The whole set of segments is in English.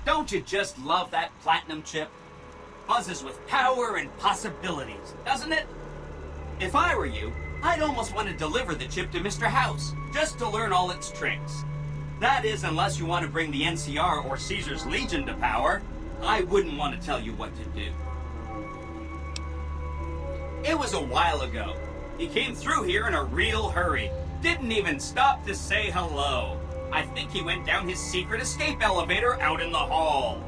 Don't you just love that platinum chip? Buzzes with power and possibilities, doesn't it? If I were you, I'd almost want to deliver the chip to Mr. House, just to learn all its tricks. That is, unless you want to bring the NCR or Caesar's Legion to power. I wouldn't want to tell you what to do. It was a while ago. He came through here in a real hurry. Didn't even stop to say hello. I think he went down his secret escape elevator out in the hall.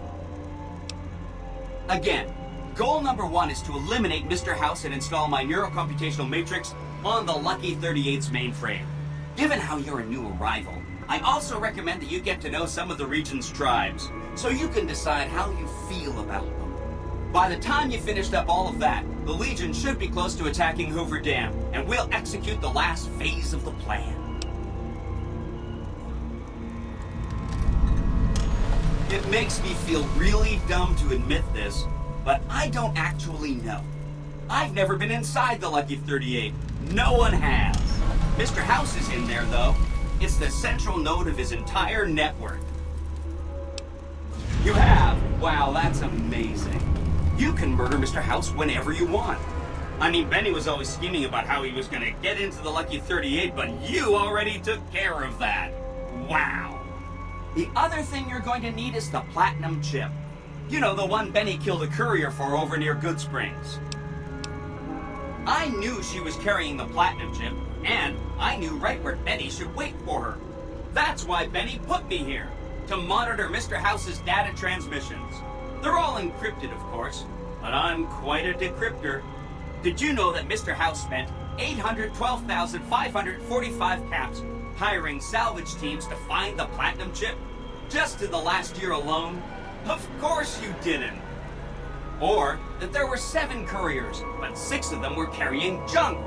Again, goal number 1 is to eliminate Mr. House and install my neurocomputational matrix on the Lucky 38's mainframe. Given how you're a new arrival, I also recommend that you get to know some of the region's tribes, so you can decide how you feel about them. By the time you finished up all of that, the Legion should be close to attacking Hoover Dam, and we'll execute the last phase of the plan. It makes me feel really dumb to admit this, but I don't actually know. I've never been inside the Lucky 38. No one has. Mr. House is in there, though. It's the central node of his entire network. You have? Wow, that's amazing. You can murder Mr. House whenever you want. I mean, Benny was always scheming about how he was going to get into the Lucky 38, but you already took care of that. Wow. The other thing you're going to need is the platinum chip. You know, the one Benny killed a courier for over near Goodsprings. I knew she was carrying the platinum chip, and I knew right where Benny should wait for her. That's why Benny put me here, to monitor Mr. House's data transmissions. They're all encrypted, of course, but I'm quite a decryptor. Did you know that Mr. House spent 812,545 caps hiring salvage teams to find the platinum chip? Just in the last year alone? Of course you didn't. Or that there were 7 couriers, but 6 of them were carrying junk.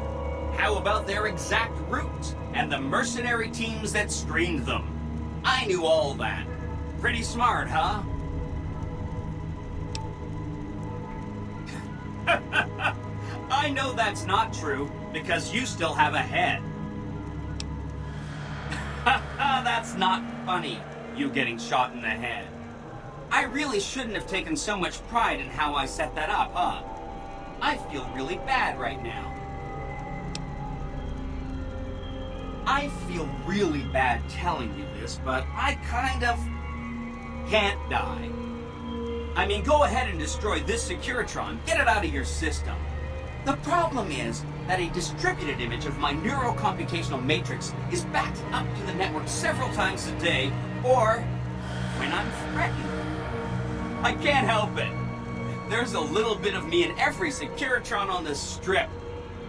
How about their exact routes and the mercenary teams that screened them? I knew all that. Pretty smart, huh? I know that's not true, because you still have a head. That's not funny, you getting shot in the head. I really shouldn't have taken so much pride in how I set that up, huh? I feel really bad right now. I feel really bad telling you this, but I kind of can't die. I mean, go ahead and destroy this Securitron. Get it out of your system. The problem is that a distributed image of my neurocomputational matrix is backed up to the network several times a day, or when I'm threatened. I can't help it. There's a little bit of me in every Securitron on the strip.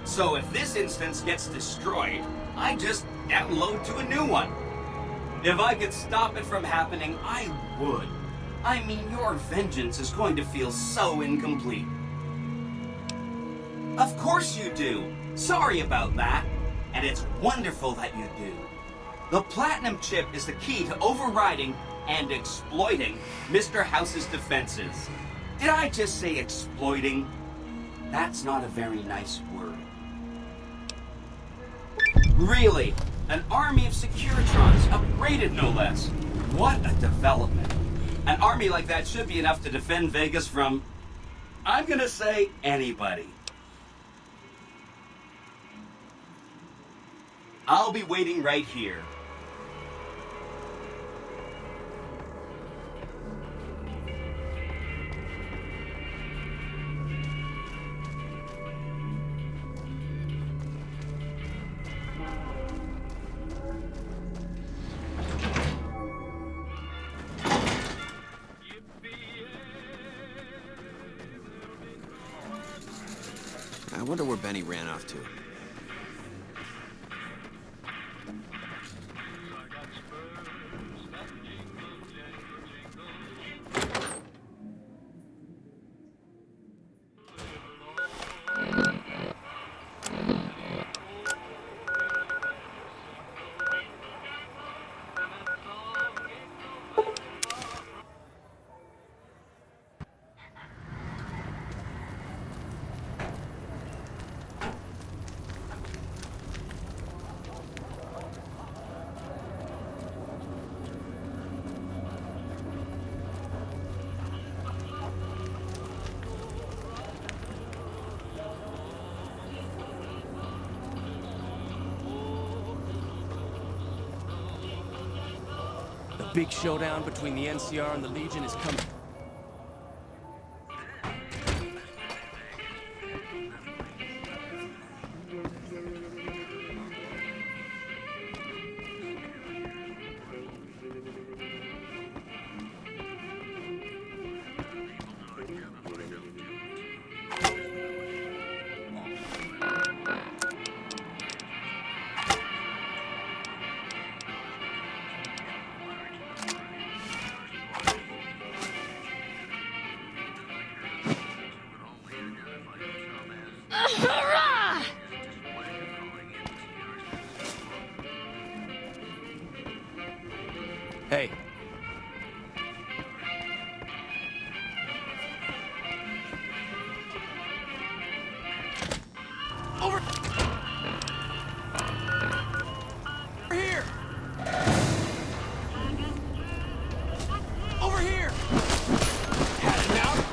So if this instance gets destroyed, I just download to a new one. If I could stop it from happening, I would. I mean, your vengeance is going to feel so incomplete. Of course you do. Sorry about that. And it's wonderful that you do. The platinum chip is the key to overriding and exploiting Mr. House's defenses. Did I just say exploiting? That's not a very nice word. Really? An army of Securitrons, upgraded no less. What a development. An army like that should be enough to defend Vegas from, I'm gonna say, anybody. I'll be waiting right here. I wonder where Benny ran off to. big showdown between the NCR and the Legion is coming. Hey. Over here. Over here. Had it now.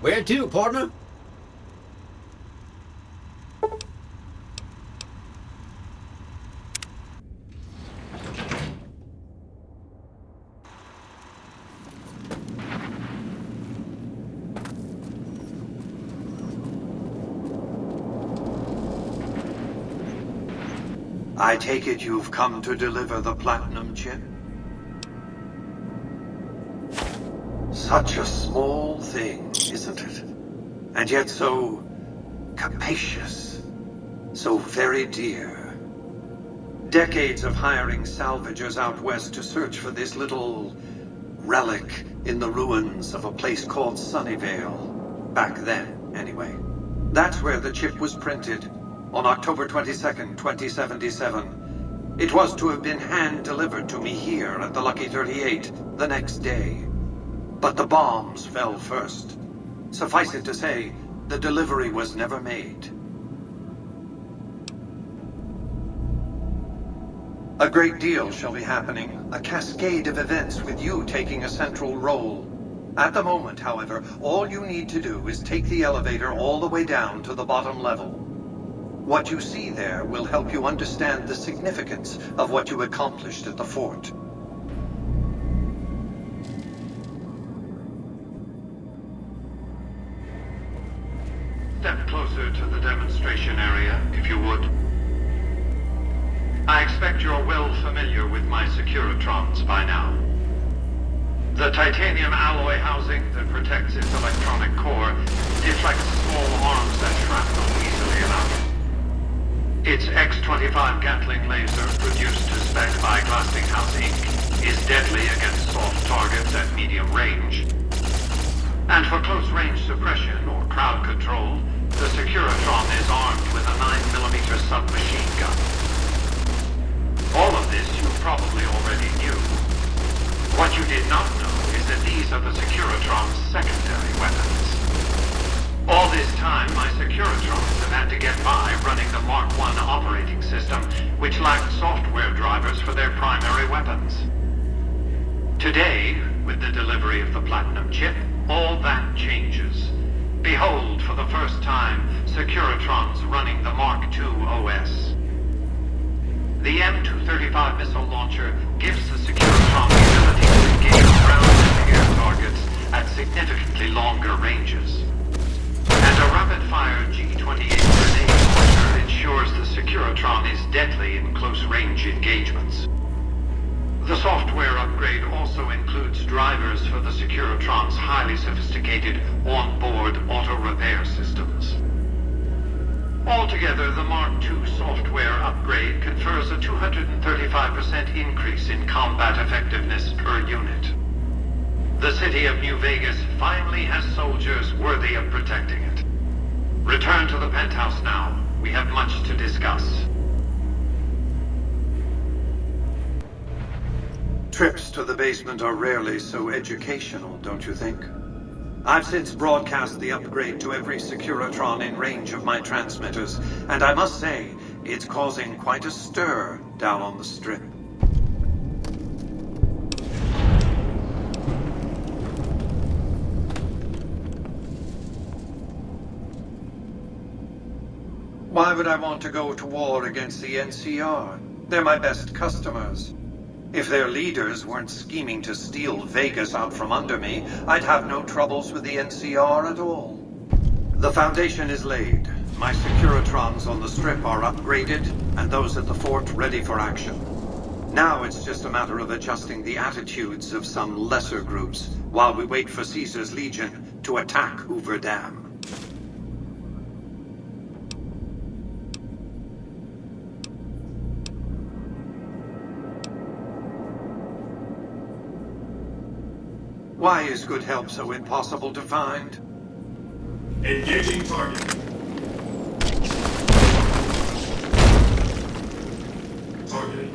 Where to, partner? I take it you've come to deliver the platinum chip? Such a small thing, isn't it? And yet so capacious, so very dear. Decades of hiring salvagers out west to search for this little relic in the ruins of a place called Sunnyvale. Back then, anyway. That's where the chip was printed, on October 22nd, 2077. It was to have been hand-delivered to me here at the Lucky 38 the next day. But the bombs fell first. Suffice it to say, the delivery was never made. A great deal shall be happening, a cascade of events with you taking a central role. At the moment, however, all you need to do is take the elevator all the way down to the bottom level. What you see there will help you understand the significance of what you accomplished at the fort. Step closer to the demonstration area, if you would. I expect you're well familiar with my Securitrons by now. The titanium alloy housing that protects its electronic core deflects small arms and shrapnel easily enough. Its X-25 Gatling laser, produced to spec by Glassinghouse Inc., is deadly against soft targets at medium range. And for close-range suppression or crowd control, the Securitron is armed with a 9mm submachine gun. All of this you probably already knew. What you did not know is that these are the Securitron's secondary weapons. All this time, my Securitrons have had to get by running the Mark I operating system, which lacked software drivers for their primary weapons. Today, with the delivery of the Platinum chip, all that changes. Behold, for the first time, Securitrons running the Mark II OS. The M235 missile launcher gives the Securitron the ability to engage ground and air targets at significantly longer ranges. And a rapid-fire G-28 grenade launcher ensures the Securitron is deadly in close-range engagements. The software upgrade also includes drivers for the Securitron's highly sophisticated on-board auto-repair systems. Altogether, the Mark II software upgrade confers a 235% increase in combat effectiveness per unit. The city of New Vegas finally has soldiers worthy of protecting it. Return to the penthouse now. We have much to discuss. Trips to the basement are rarely so educational, don't you think? I've since broadcast the upgrade to every Securitron in range of my transmitters, and I must say, it's causing quite a stir down on the Strip. Why would I want to go to war against the NCR? They're my best customers. If their leaders weren't scheming to steal Vegas out from under me, I'd have no troubles with the NCR at all. The foundation is laid. My Securitrons on the Strip are upgraded, and those at the fort ready for action. Now it's just a matter of adjusting the attitudes of some lesser groups while we wait for Caesar's Legion to attack Hoover Dam. Why is good help so impossible to find? Engaging target. Targeting.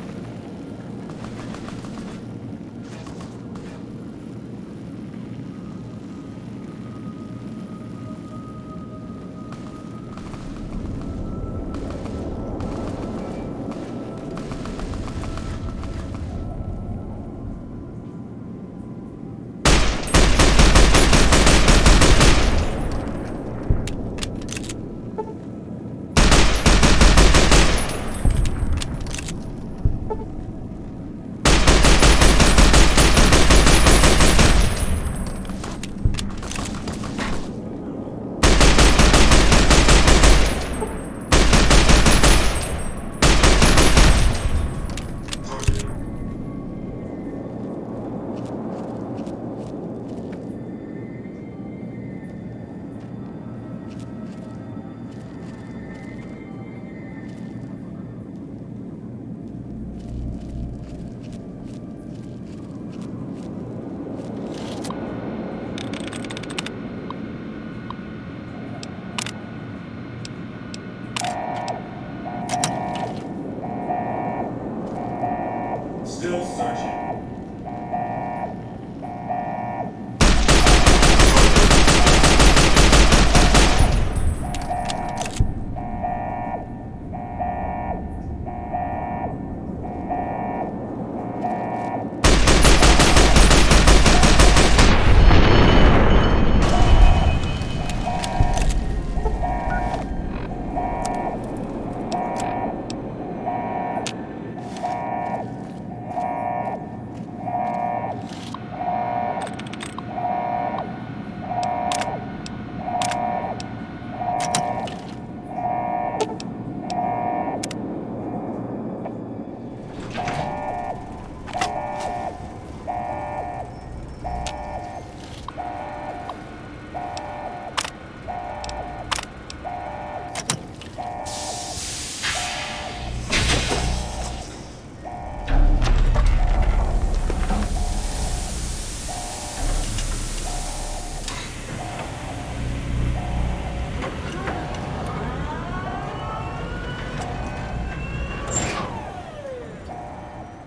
Still searching.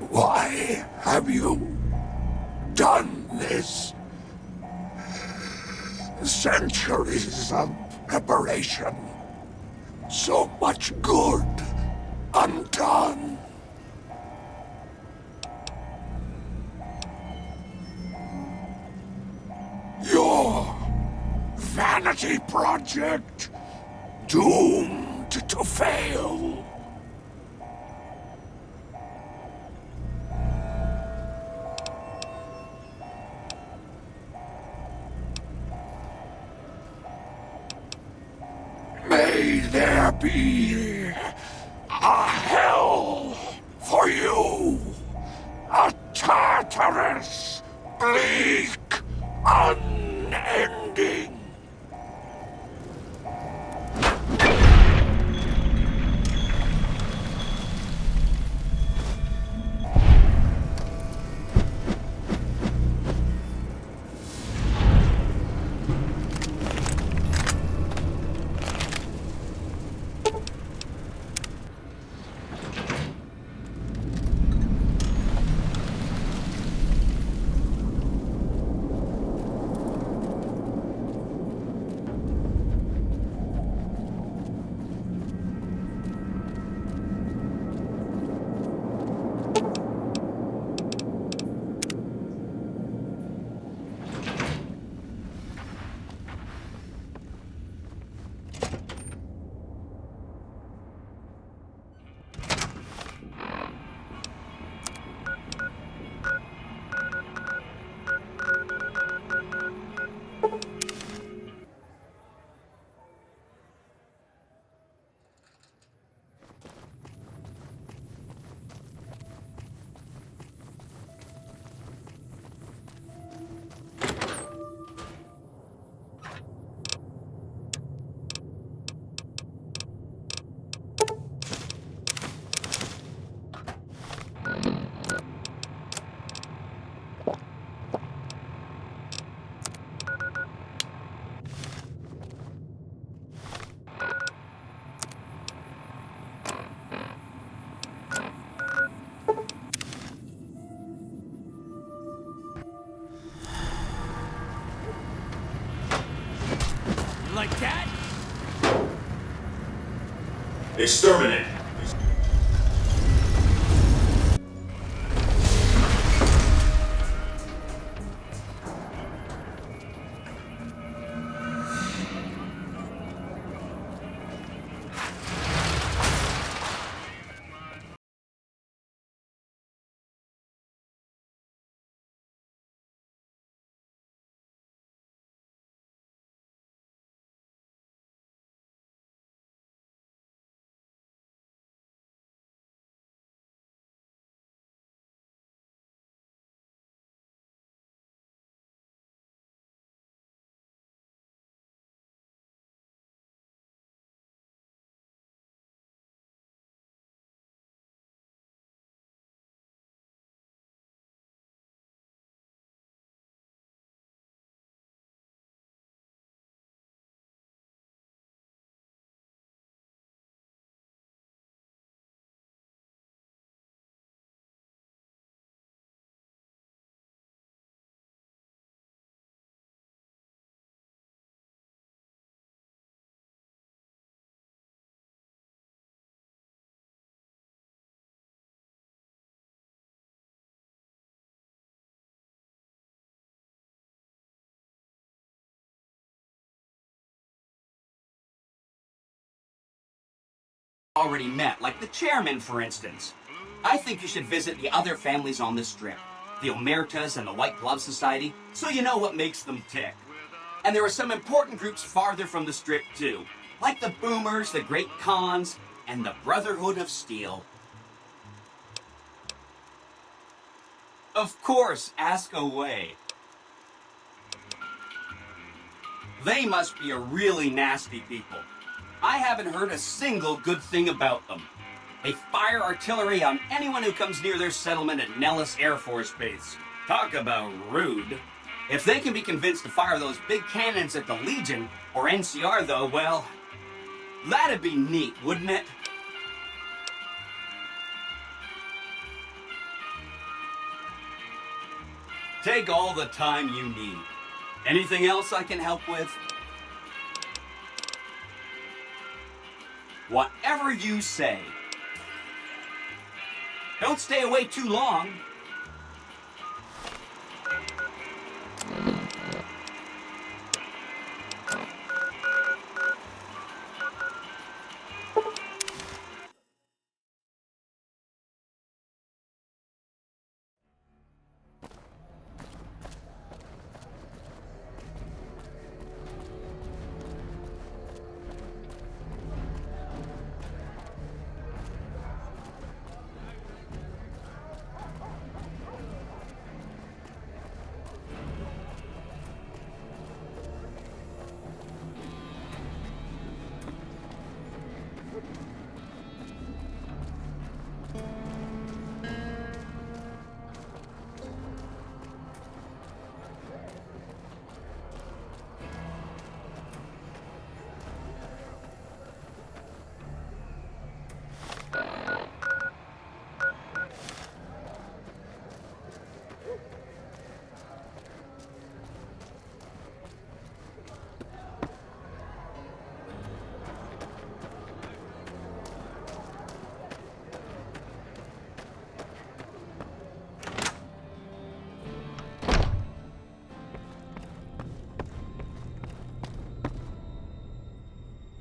Why have you done this? Centuries of preparation. So much good undone. Your vanity project doomed to fail. May there be Exterminate. Already met, like the chairman, for instance. I think you should visit the other families on the strip, the Omertas and the White Glove Society, so you know what makes them tick. And there are some important groups farther from the strip, too, like the Boomers, the Great Khans, and the Brotherhood of Steel. Of course, ask away. They must be a really nasty people. I haven't heard a single good thing about them. They fire artillery on anyone who comes near their settlement at Nellis Air Force Base. Talk about rude. If they can be convinced to fire those big cannons at the Legion, or NCR though, well, that'd be neat, wouldn't it? Take all the time you need. Anything else I can help with? Whatever you say. Don't stay away too long.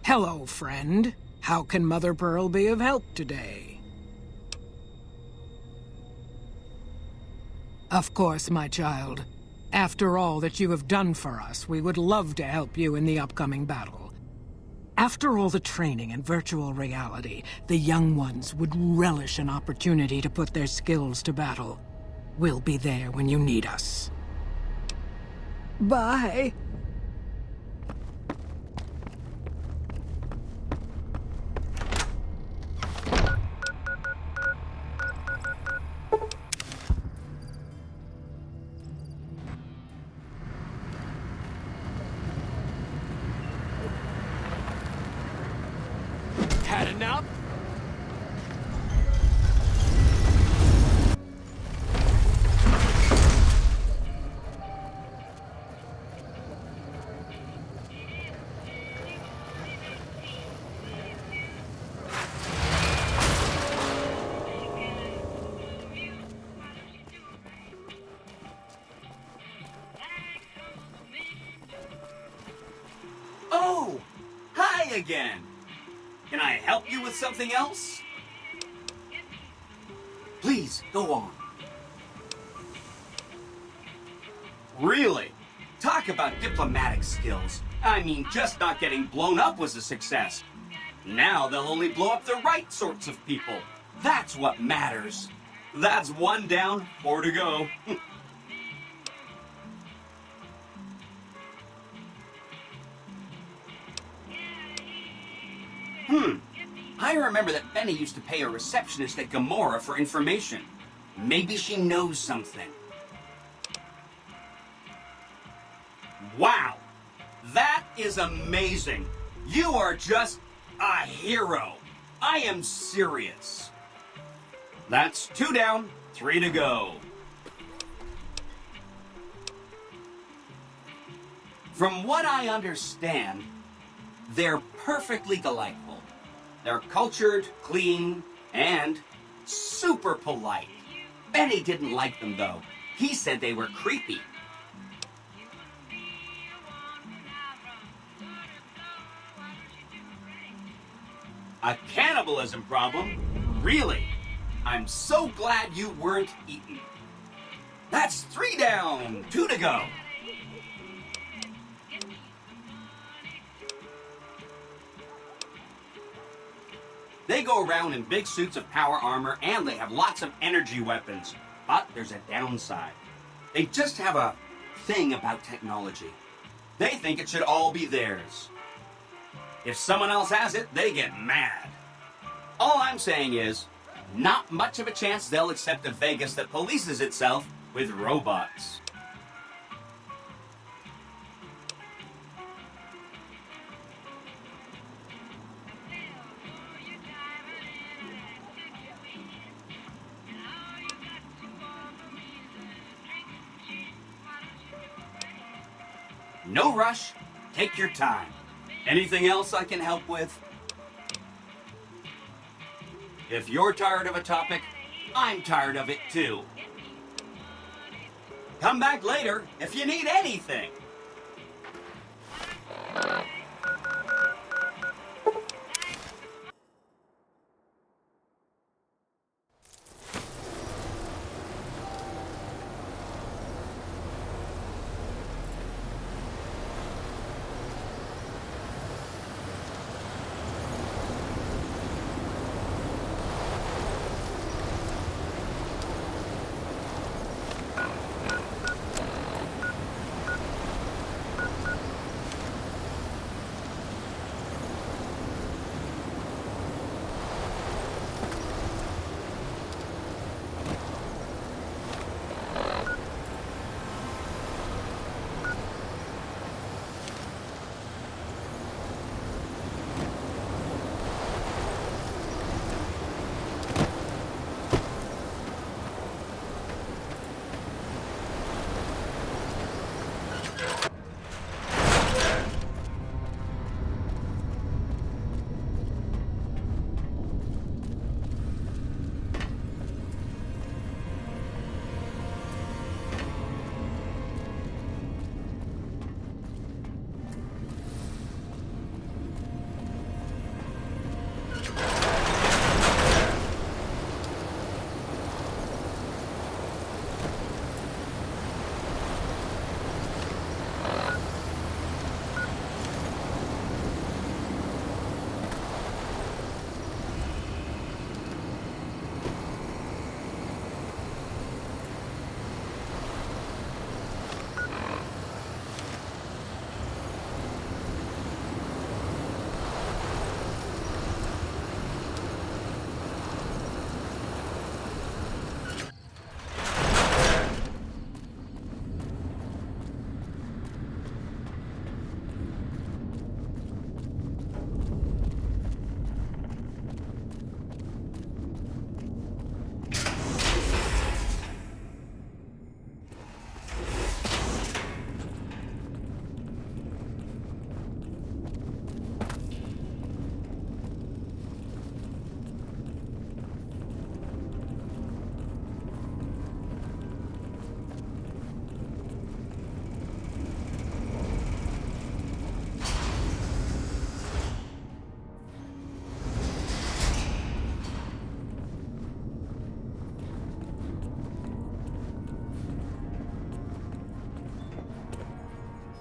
Hello, friend. How can Mother Pearl be of help today? Of course, my child. After all that you have done for us, we would love to help you in the upcoming battle. After all the training in virtual reality, the young ones would relish an opportunity to put their skills to battle. We'll be there when you need us. Bye. Had enough? again. Can I help you with something else? Please, go on. Really? Talk about diplomatic skills. I mean, just not getting blown up was a success. Now they'll only blow up the right sorts of people. That's what matters. That's 1 down, 4 to go. I remember that Benny used to pay a receptionist at Gamora for information. Maybe she knows something. Wow! That is amazing! You are just a hero! I am serious. That's 2 down, 3 to go. From what I understand, they're perfectly delightful. They're cultured, clean, and super polite. Benny didn't like them, though. He said they were creepy. A cannibalism problem? Really? I'm so glad you weren't eaten. That's 3 down, 2 to go. They go around in big suits of power armor, and they have lots of energy weapons. But there's a downside. They just have a thing about technology. They think it should all be theirs. If someone else has it, they get mad. All I'm saying is, not much of a chance they'll accept a Vegas that polices itself with robots. No rush. Take your time. Anything else I can help with? If you're tired of a topic, I'm tired of it too. Come back later if you need anything.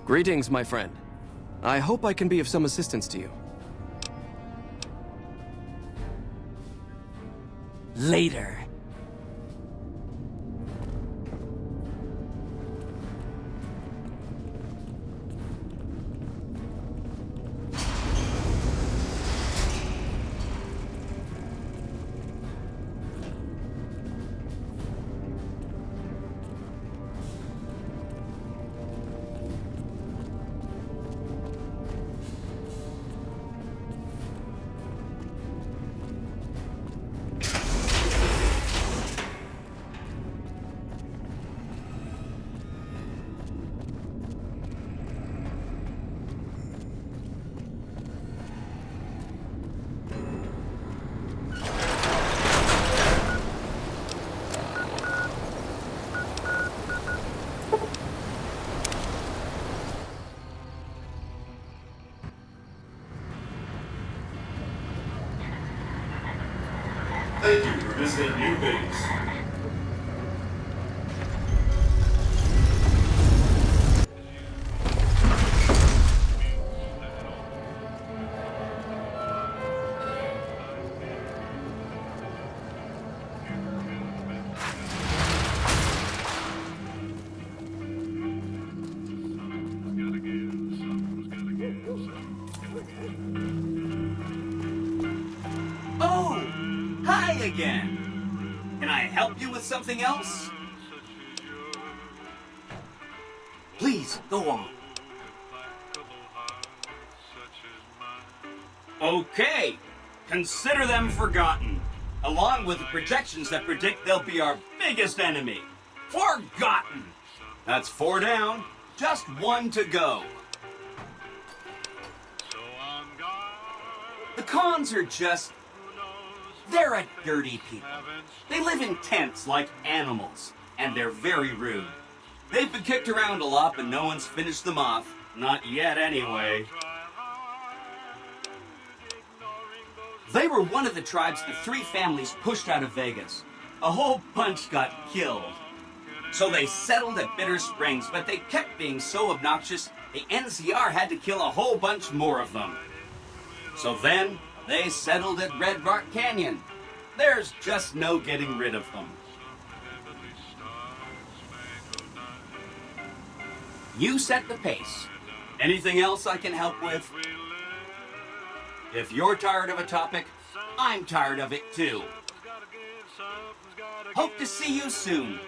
Greetings, my friend. I hope I can be of some assistance to you. Later. Thank you for visiting New Vegas. Oh! Hi again! Can I help you with something else? Please, go on. Okay! Consider them forgotten, along with the projections that predict they'll be our biggest enemy. Forgotten! That's 4 down, just 1 to go. The cons are just... they're a dirty people. They live in tents like animals, and they're very rude. They've been kicked around a lot, but no one's finished them off. Not yet, anyway. They were one of the tribes the 3 families pushed out of Vegas. A whole bunch got killed. So they settled at Bitter Springs, but they kept being so obnoxious, the NCR had to kill a whole bunch more of them. So then, they settled at Red Rock Canyon. There's just no getting rid of them. You set the pace. Anything else I can help with? If you're tired of a topic, I'm tired of it too. Hope to see you soon.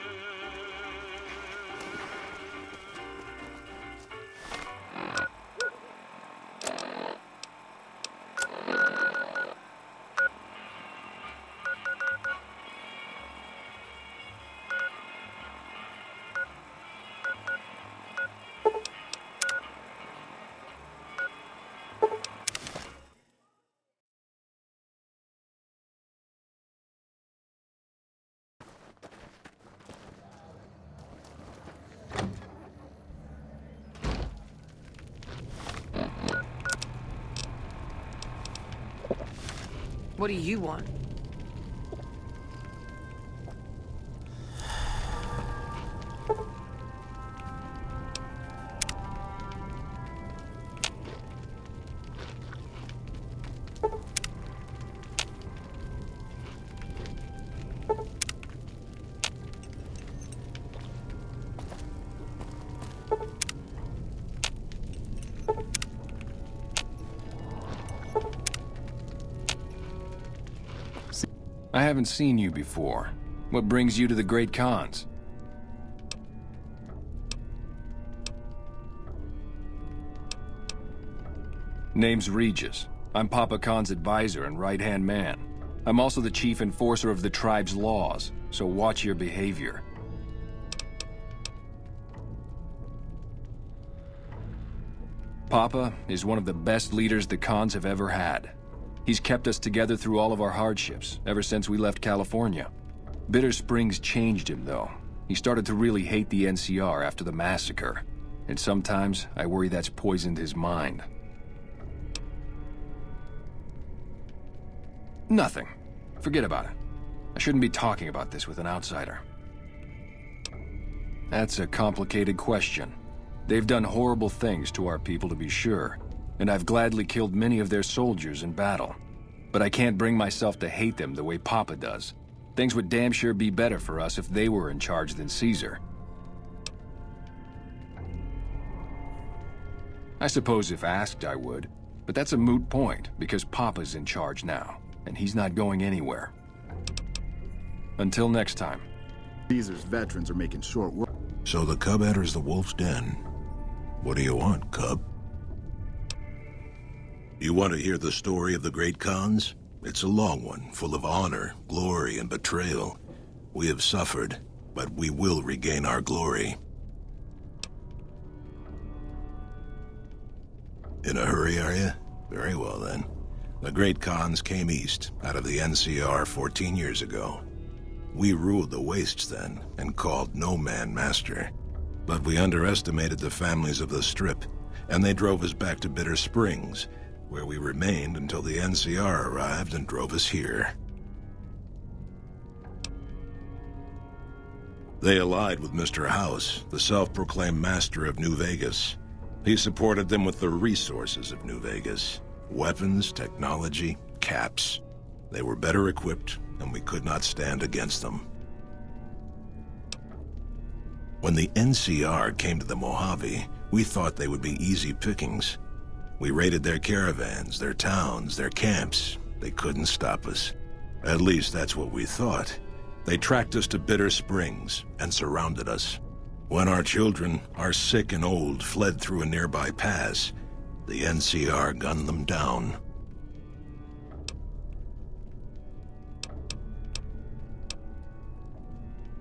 What do you want? I haven't seen you before. What brings you to the Great Khans? Name's Regis. I'm Papa Khan's advisor and right-hand man. I'm also the chief enforcer of the tribe's laws, so watch your behavior. Papa is one of the best leaders the Khans have ever had. He's kept us together through all of our hardships, ever since we left California. Bitter Springs changed him, though. He started to really hate the NCR after the massacre. And sometimes, I worry that's poisoned his mind. Nothing. Forget about it. I shouldn't be talking about this with an outsider. That's a complicated question. They've done horrible things to our people, to be sure, and I've gladly killed many of their soldiers in battle. But I can't bring myself to hate them the way Papa does. Things would damn sure be better for us if they were in charge than Caesar. I suppose if asked, I would, but that's a moot point, because Papa's in charge now, and he's not going anywhere. Until next time. Caesar's veterans are making short work. So the cub enters the wolf's den. What do you want, cub? You want to hear the story of the great Khans? It's a long one, full of honor, glory, and betrayal. We have suffered, but we will regain our glory. In a hurry, are you? Very well, then. The great Khans came east, out of the NCR 14 years ago. We ruled the wastes then, and called no man master. But we underestimated the families of the Strip, and they drove us back to Bitter Springs, where we remained until the NCR arrived and drove us here. They allied with Mr. House, the self-proclaimed master of New Vegas. He supported them with the resources of New Vegas. Weapons, technology, caps. They were better equipped, and we could not stand against them. When the NCR came to the Mojave, we thought they would be easy pickings. We raided their caravans, their towns, their camps. They couldn't stop us. At least that's what we thought. They tracked us to Bitter Springs and surrounded us. When our children, our sick and old, fled through a nearby pass, the NCR gunned them down.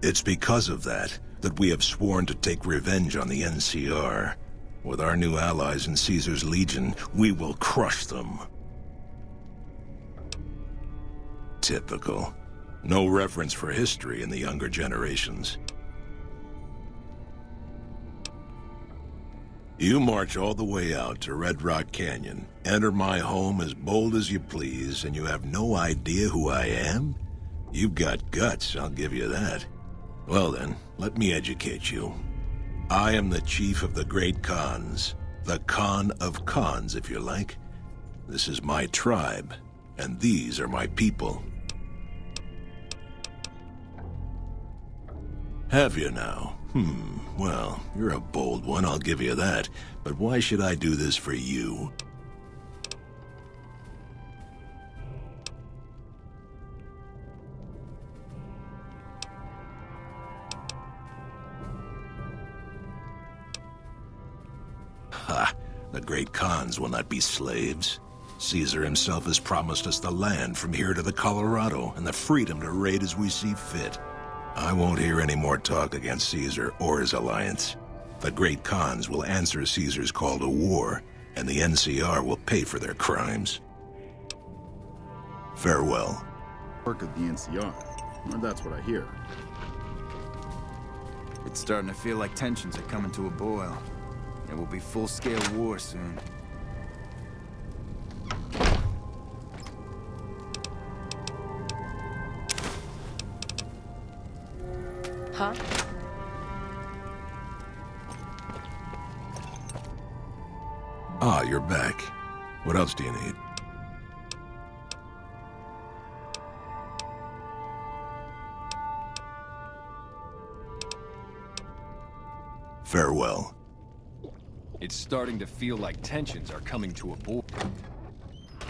It's because of that we have sworn to take revenge on the NCR. With our new allies in Caesar's Legion, we will crush them. Typical. No reference for history in the younger generations. You march all the way out to Red Rock Canyon, enter my home as bold as you please, and you have no idea who I am? You've got guts, I'll give you that. Well then, let me educate you. I am the chief of the great Khans. The Khan of Khans, if you like. This is my tribe, and these are my people. Have you now? Well, you're a bold one, I'll give you that. But why should I do this for you? Ha! The great Khans will not be slaves. Caesar himself has promised us the land from here to the Colorado and the freedom to raid as we see fit. I won't hear any more talk against Caesar or his alliance. The great Khans will answer Caesar's call to war, and the NCR will pay for their crimes. Farewell. Work of the NCR. Well, that's what I hear. It's starting to feel like tensions are coming to a boil. There will be full-scale war soon. Huh? Ah, you're back. What else do you need? Farewell. It's starting to feel like tensions are coming to a boil.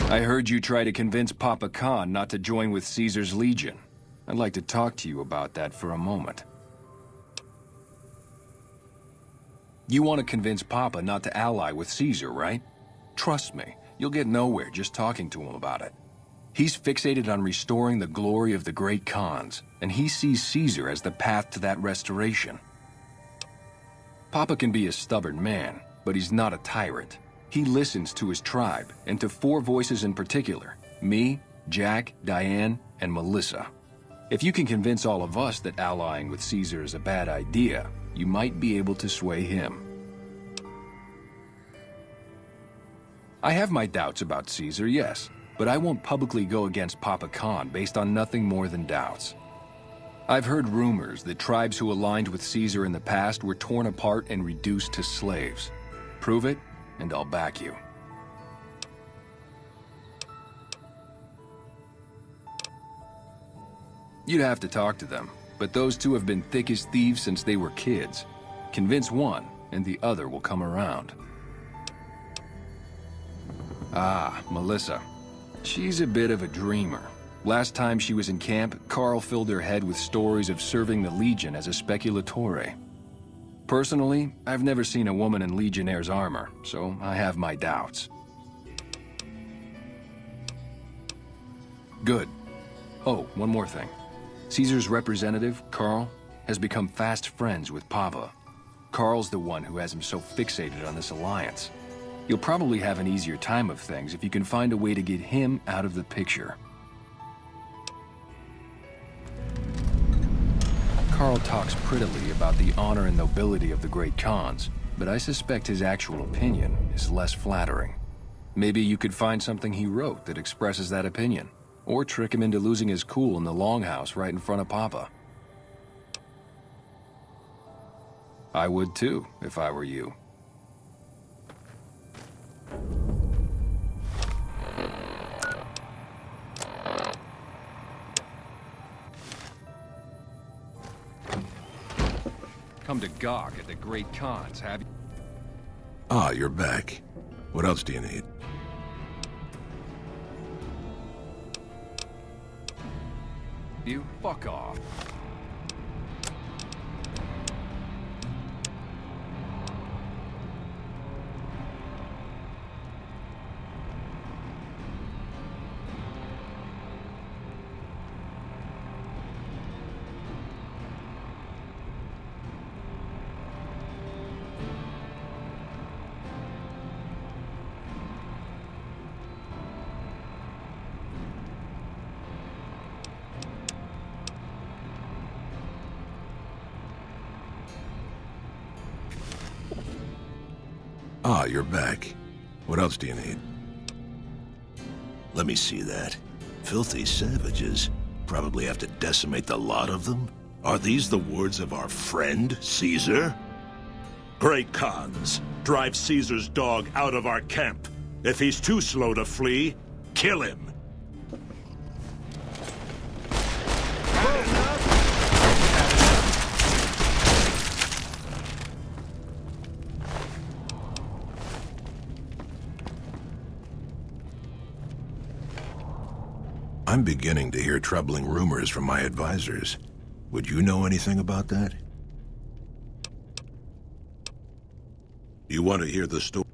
I heard you try to convince Papa Khan not to join with Caesar's Legion. I'd like to talk to you about that for a moment. You want to convince Papa not to ally with Caesar, right? Trust me, you'll get nowhere just talking to him about it. He's fixated on restoring the glory of the great Khans, and he sees Caesar as the path to that restoration. Papa can be a stubborn man, but he's not a tyrant. He listens to his tribe, and to 4 voices in particular: me, Jack, Diane, and Melissa. If you can convince all of us that allying with Caesar is a bad idea, you might be able to sway him. I have my doubts about Caesar, yes, but I won't publicly go against Papa Khan based on nothing more than doubts. I've heard rumors that tribes who aligned with Caesar in the past were torn apart and reduced to slaves. Prove it, and I'll back you. You'd have to talk to them, but those two have been thick as thieves since they were kids. Convince one, and the other will come around. Ah, Melissa. She's a bit of a dreamer. Last time she was in camp, Carl filled her head with stories of serving the Legion as a speculatore. Personally, I've never seen a woman in Legionnaire's armor, so I have my doubts. Good. Oh, one more thing. Caesar's representative, Carl, has become fast friends with Pava. Carl's the one who has him so fixated on this alliance. You'll probably have an easier time of things if you can find a way to get him out of the picture. Carl talks prettily about the honor and nobility of the great Khans, but I suspect his actual opinion is less flattering. Maybe you could find something he wrote that expresses that opinion, or trick him into losing his cool in the longhouse right in front of Papa. I would too, if I were you. Come to gawk at the great Khans, have you? Ah, you're back. What else do you need? You fuck off. Ah, you're back. What else do you need? Let me see that. Filthy savages. Probably have to decimate the lot of them? Are these the words of our friend, Caesar? Great Khans, drive Caesar's dog out of our camp. If he's too slow to flee, kill him. I'm beginning to hear troubling rumors from my advisors. Would you know anything about that? You want to hear the story?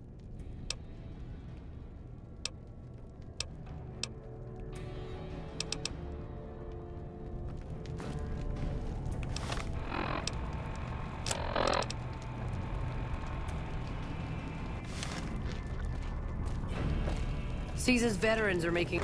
Caesar's veterans are making...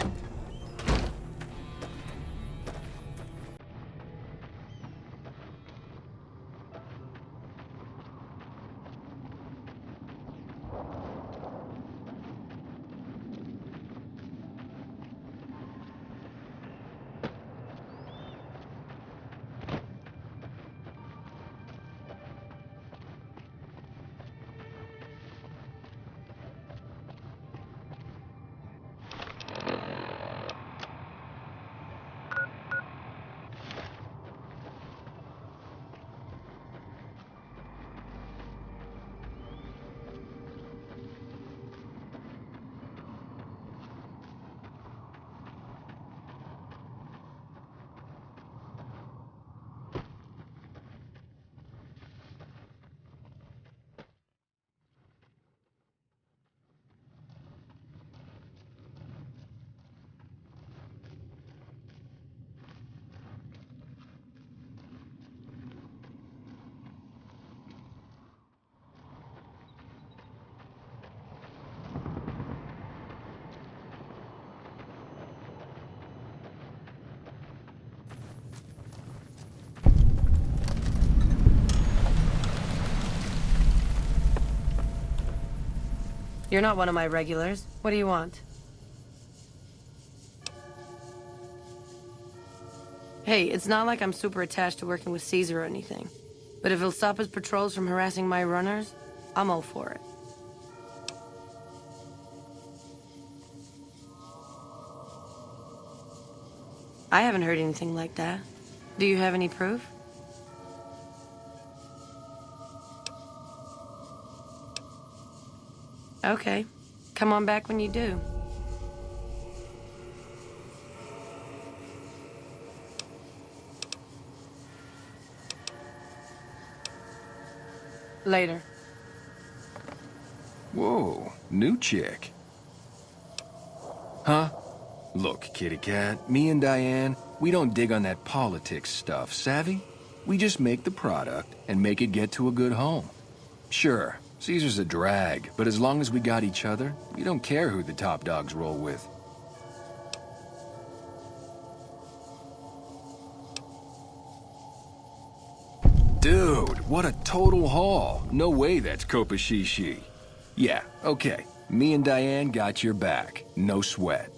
You're not one of my regulars. What do you want? Hey, it's not like I'm super attached to working with Caesar or anything. But if it'll stop his patrols from harassing my runners, I'm all for it. I haven't heard anything like that. Do you have any proof? Okay. Come on back when you do. Later. Whoa, new chick. Huh? Look, kitty cat, me and Diane, we don't dig on that politics stuff, savvy? We just make the product and make it get to a good home. Sure, Caesar's a drag, but as long as we got each other, we don't care who the top dogs roll with. Dude, what a total haul. No way that's Kopashishi. Yeah, okay. Me and Diane got your back. No sweat.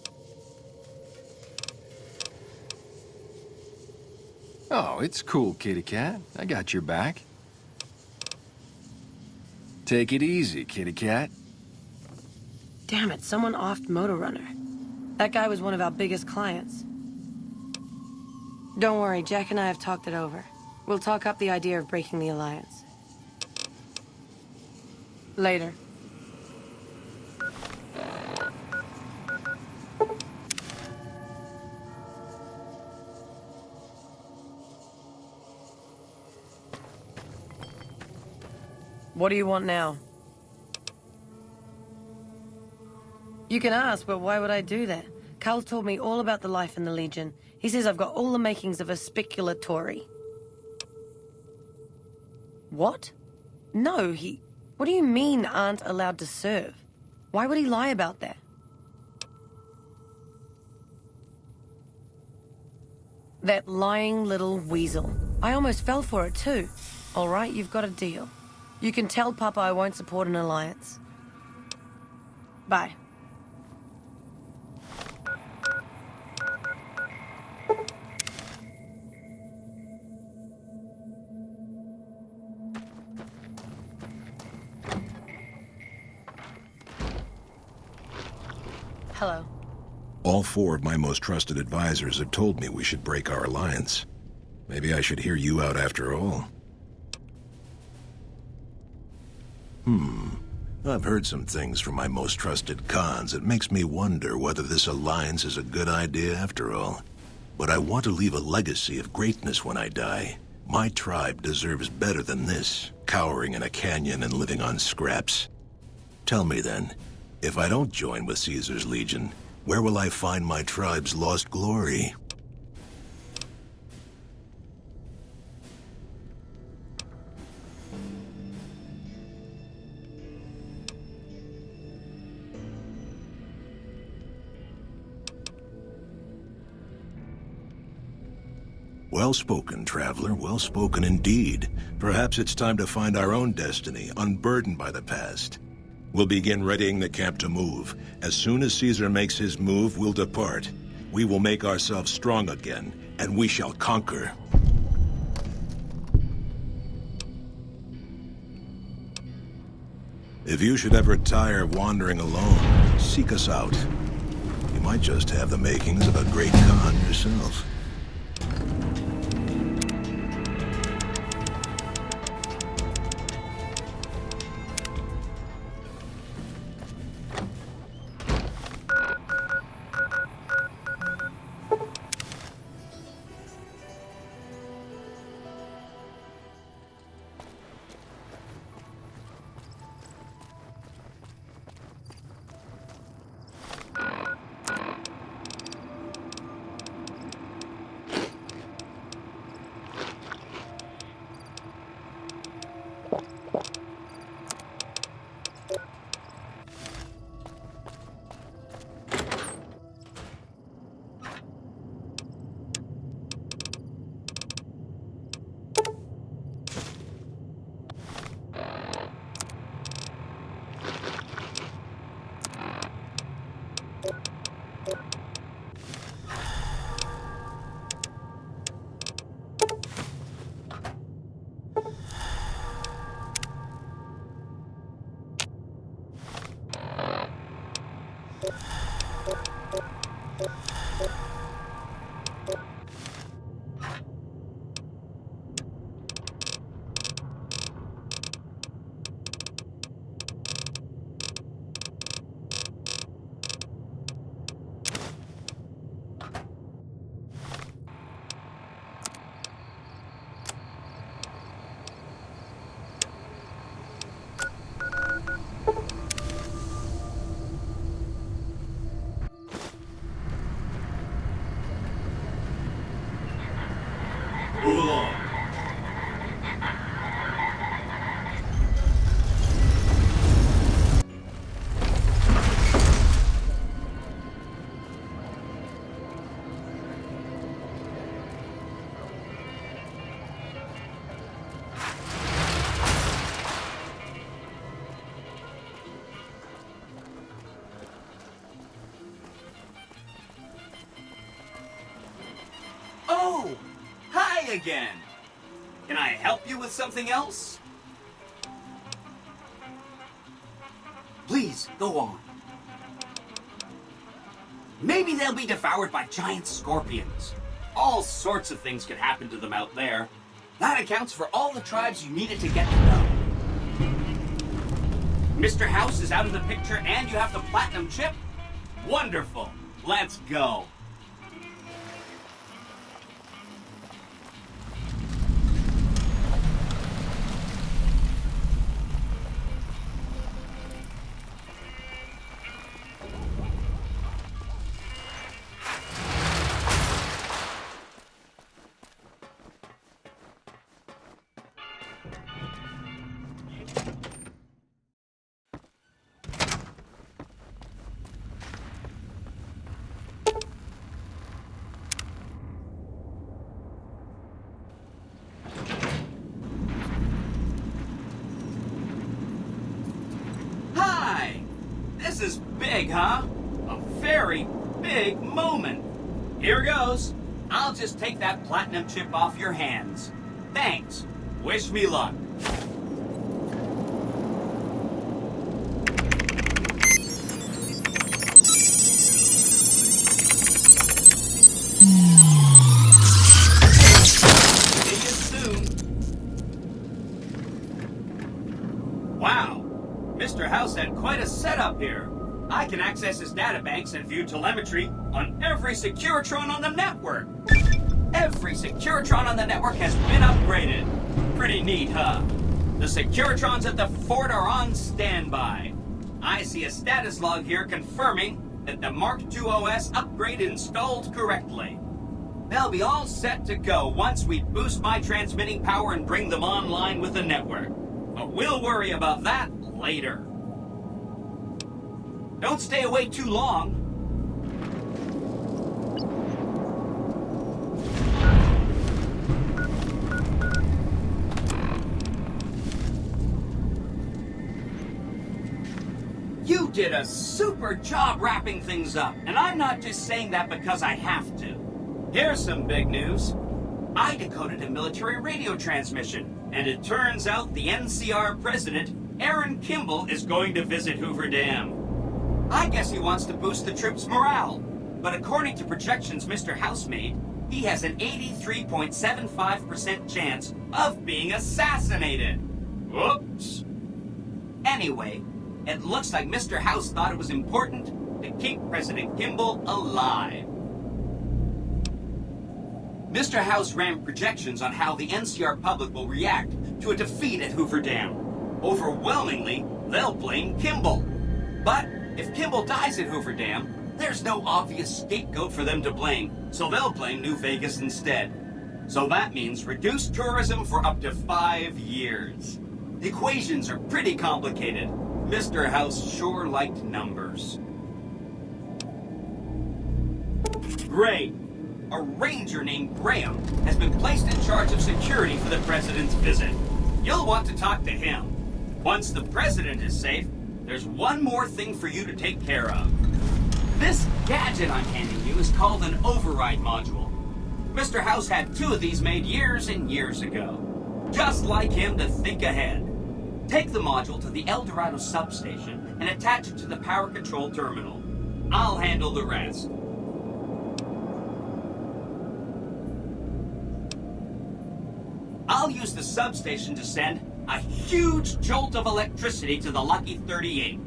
Oh, it's cool, kitty cat. I got your back. Take it easy, kitty cat. Damn it, someone offed Motor Runner. That guy was one of our biggest clients. Don't worry, Jack and I have talked it over. We'll talk up the idea of breaking the alliance. Later. What do you want now? You can ask, but why would I do that? Carl told me all about the life in the Legion. He says I've got all the makings of a speculatory. What? No, What do you mean aren't allowed to serve? Why would he lie about that? That lying little weasel. I almost fell for it too. All right, you've got a deal. You can tell Papa I won't support an alliance. Bye. Hello. All four of my most trusted advisors have told me we should break our alliance. Maybe I should hear you out after all. I've heard some things from my most trusted cons that makes me wonder whether this alliance is a good idea after all. But I want to leave a legacy of greatness when I die. My tribe deserves better than this, cowering in a canyon and living on scraps. Tell me then, if I don't join with Caesar's Legion, where will I find my tribe's lost glory? Well spoken, traveler. Well spoken indeed. Perhaps it's time to find our own destiny, unburdened by the past. We'll begin readying the camp to move. As soon as Caesar makes his move, we'll depart. We will make ourselves strong again, and we shall conquer. If you should ever tire of wandering alone, seek us out. You might just have the makings of a great Khan yourself. again. Can I help you with something else? Please, go on. Maybe they'll be devoured by giant scorpions. All sorts of things could happen to them out there. That accounts for all the tribes you needed to get to know. Mr. House is out of the picture and you have the platinum chip? Wonderful. Let's go. This is big, huh? A very big moment. Here goes. I'll just take that platinum chip off your hands. Thanks. Wish me luck. See you soon. Wow. Mr. House had quite a setup here. I can access his databanks and view telemetry on every Securitron on the network. Every Securitron on the network has been upgraded. Pretty neat, huh? The Securitrons at the fort are on standby. I see a status log here confirming that the Mark II OS upgrade installed correctly. They'll be all set to go once we boost my transmitting power and bring them online with the network. But we'll worry about that later. Don't stay away too long. You did a super job wrapping things up, and I'm not just saying that because I have to. Here's some big news. I decoded a military radio transmission, and it turns out the NCR president, Aaron Kimball, is going to visit Hoover Dam. I guess he wants to boost the troops' morale, but according to projections Mr. House made, he has an 83.75% chance of being assassinated. Whoops. Anyway, it looks like Mr. House thought it was important to keep President Kimball alive. Mr. House ran projections on how the NCR public will react to a defeat at Hoover Dam. Overwhelmingly, they'll blame Kimball. But if Kimball dies at Hoover Dam, there's no obvious scapegoat for them to blame, so they'll blame New Vegas instead. So that means reduced tourism for up to 5 years. The equations are pretty complicated. Mr. House sure liked numbers. Great. A ranger named Graham has been placed in charge of security for the president's visit. You'll want to talk to him. Once the president is safe, there's one more thing for you to take care of. This gadget I'm handing you is called an override module. Mr. House had 2 of these made years and years ago. Just like him to think ahead. Take the module to the El Dorado substation and attach it to the power control terminal. I'll handle the rest. I'll use the substation to send a huge jolt of electricity to the Lucky 38.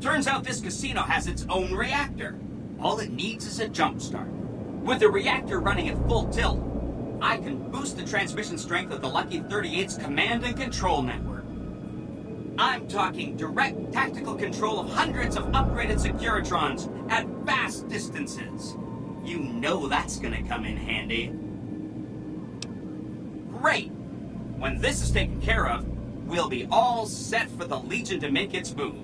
Turns out this casino has its own reactor. All it needs is a jump start. With the reactor running at full tilt, I can boost the transmission strength of the Lucky 38's command and control network. I'm talking direct tactical control of hundreds of upgraded Securitrons at vast distances. You know that's gonna come in handy. Great! When this is taken care of, we'll be all set for the Legion to make its move.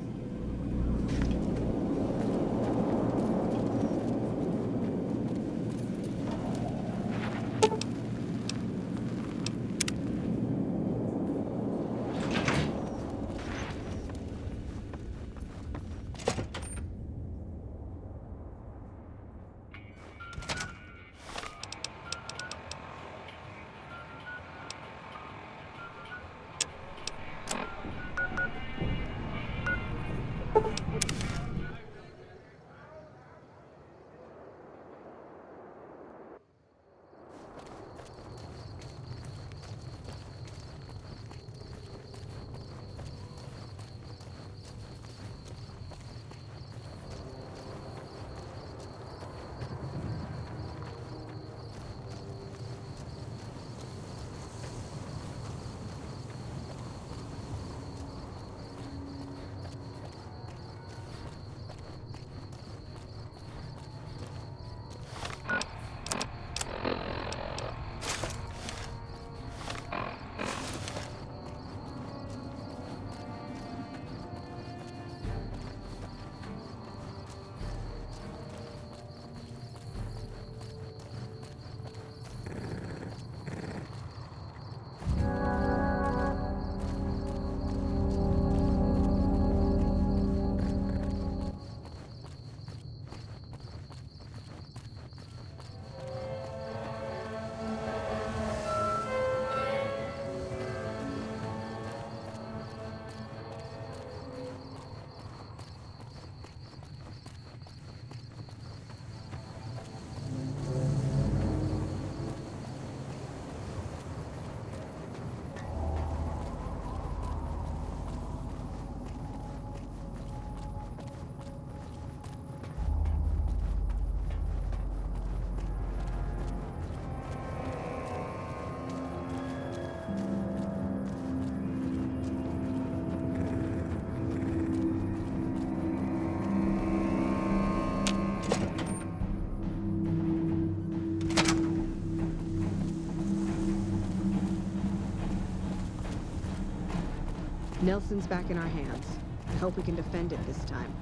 Nelson's back in our hands. I hope we can defend it this time.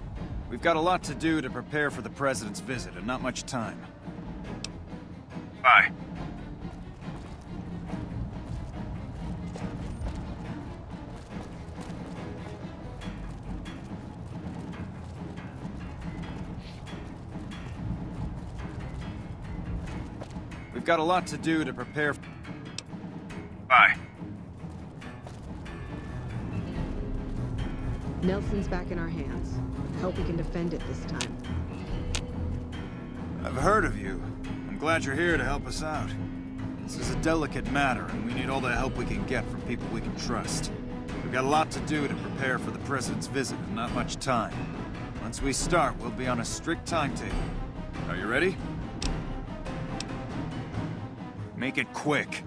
We've got a lot to do to prepare for the President's visit, and not much time. Bye. We've got a lot to do to prepare... Bye. Nelson's back in our hands. I hope we can defend it this time. I've heard of you. I'm glad you're here to help us out. This is a delicate matter, and we need all the help we can get from people we can trust. We've got a lot to do to prepare for the President's visit, and not much time. Once we start, we'll be on a strict timetable. Are you ready? Make it quick.